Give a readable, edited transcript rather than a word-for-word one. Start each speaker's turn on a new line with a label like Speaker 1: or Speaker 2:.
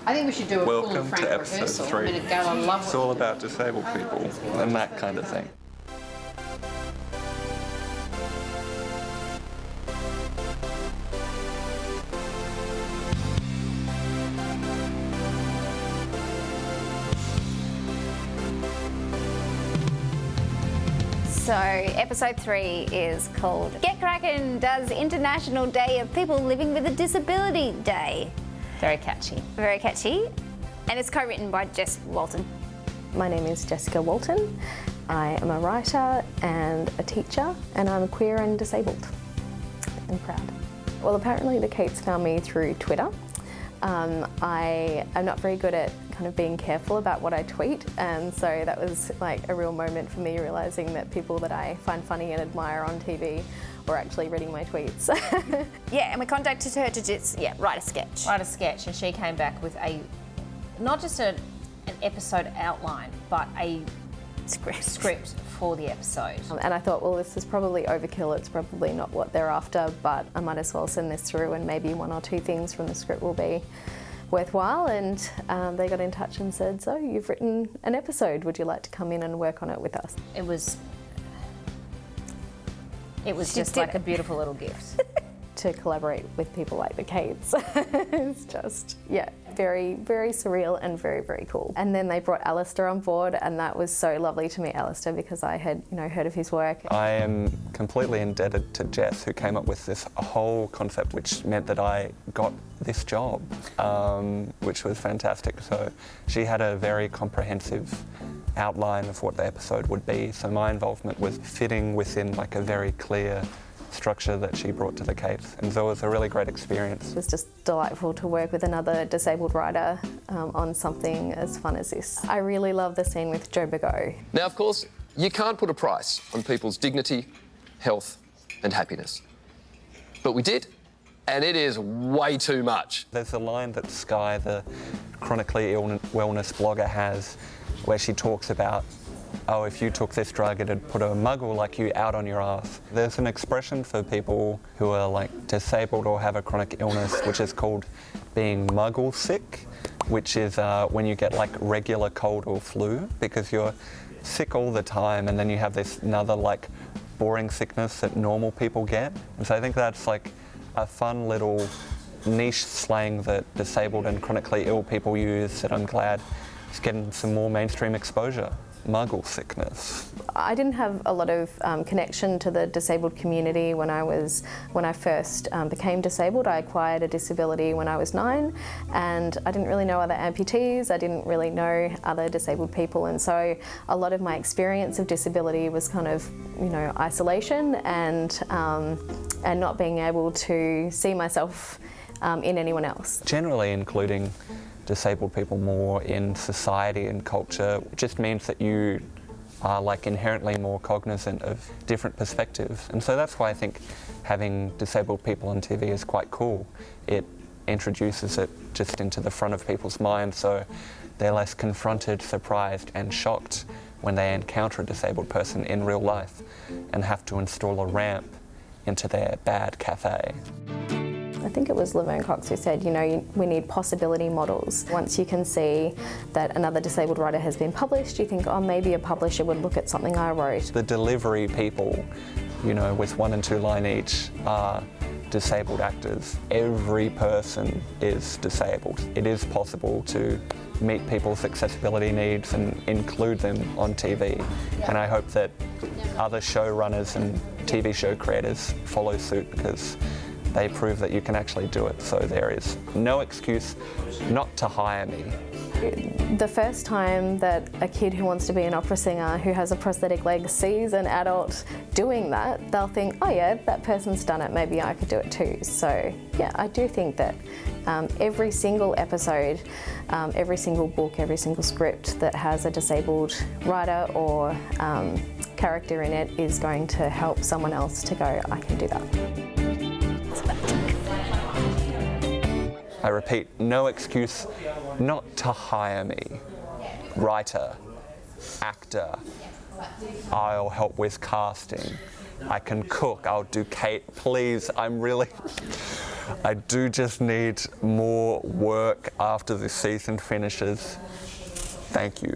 Speaker 1: I think we should do a full
Speaker 2: Welcome
Speaker 1: and frank
Speaker 2: to episode
Speaker 1: rehearsal.
Speaker 2: 3.
Speaker 1: I'm going to go and love
Speaker 2: It's
Speaker 1: it.
Speaker 2: all about disabled people and that kind of thing.
Speaker 3: So episode 3 is called Get Krack does International Day of People Living with a Disability Day.
Speaker 4: Very catchy.
Speaker 3: Very catchy. And it's co-written by Jess Walton.
Speaker 5: My name is Jessica Walton. I am a writer and a teacher, and I'm queer and disabled and proud. Well, apparently the Kates found me through Twitter. I am not very good at kind of being careful about what I tweet, and so that was like a real moment for me realising that people that I find funny and admire on TV were actually reading my tweets.
Speaker 3: Yeah, and we contacted her to just, write a sketch.
Speaker 4: Write a sketch, and she came back with not just an episode outline, but a script for the episode.
Speaker 5: And I thought, well, this is probably overkill, it's probably not what they're after, but I might as well send this through and maybe 1 or 2 things from the script will be worthwhile. And they got in touch and said, so you've written an episode, would you like to come in and work on it with us?
Speaker 4: It was just like a beautiful little gift.
Speaker 5: To collaborate with people like the Kates it's just, very, very surreal and very, very cool. And then they brought Alistair on board, and that was so lovely to meet Alistair because I had, heard of his work.
Speaker 2: I am completely indebted to Jess, who came up with this whole concept, which meant that I got this job, which was fantastic. So she had a very comprehensive outline of what the episode would be. So my involvement was fitting within like a very clear structure that she brought to the Kates, and so it was a really great experience.
Speaker 5: It was just delightful to work with another disabled writer on something as fun as this. I really love the scene with Joe Bagot.
Speaker 6: Now, of course, you can't put a price on people's dignity, health and happiness. But we did, and it is way too much.
Speaker 2: There's a line that Sky, the chronically ill wellness blogger, has where she talks about, oh, if you took this drug, it'd put a muggle like you out on your ass. There's an expression for people who are like disabled or have a chronic illness, which is called being muggle sick, which is when you get like regular cold or flu because you're sick all the time, and then you have this another like boring sickness that normal people get. And so I think that's like a fun little niche slang that disabled and chronically ill people use that I'm glad is getting some more mainstream exposure. Muggle sickness.
Speaker 5: I didn't have a lot of connection to the disabled community when I first became disabled. I acquired a disability when I was 9, and I didn't really know other amputees. I didn't really know other disabled people, and so a lot of my experience of disability was kind of, isolation and not being able to see myself in anyone else.
Speaker 2: Generally, including disabled people more in society and culture just means that you are like inherently more cognizant of different perspectives. And so that's why I think having disabled people on TV is quite cool. It introduces it just into the front of people's minds, so they're less confronted, surprised and shocked when they encounter a disabled person in real life and have to install a ramp into their bad cafe.
Speaker 5: I think it was Laverne Cox who said, we need possibility models. Once you can see that another disabled writer has been published, you think, oh, maybe a publisher would look at something I wrote.
Speaker 2: The delivery people, with 1 and 2 line each, are disabled actors. Every person is disabled. It is possible to meet people's accessibility needs and include them on TV. And I hope that other showrunners and TV show creators follow suit, because they prove that you can actually do it. So there is no excuse not to hire me.
Speaker 5: The first time that a kid who wants to be an opera singer who has a prosthetic leg sees an adult doing that, they'll think, oh yeah, that person's done it, maybe I could do it too. So yeah, I do think that every single episode, every single book, every single script that has a disabled writer or character in it is going to help someone else to go, I can do that.
Speaker 2: I repeat, no excuse not to hire me. Writer, actor, I'll help with casting, I can cook. I'll do Kate. Please, I do just need more work after the season finishes. Thank you.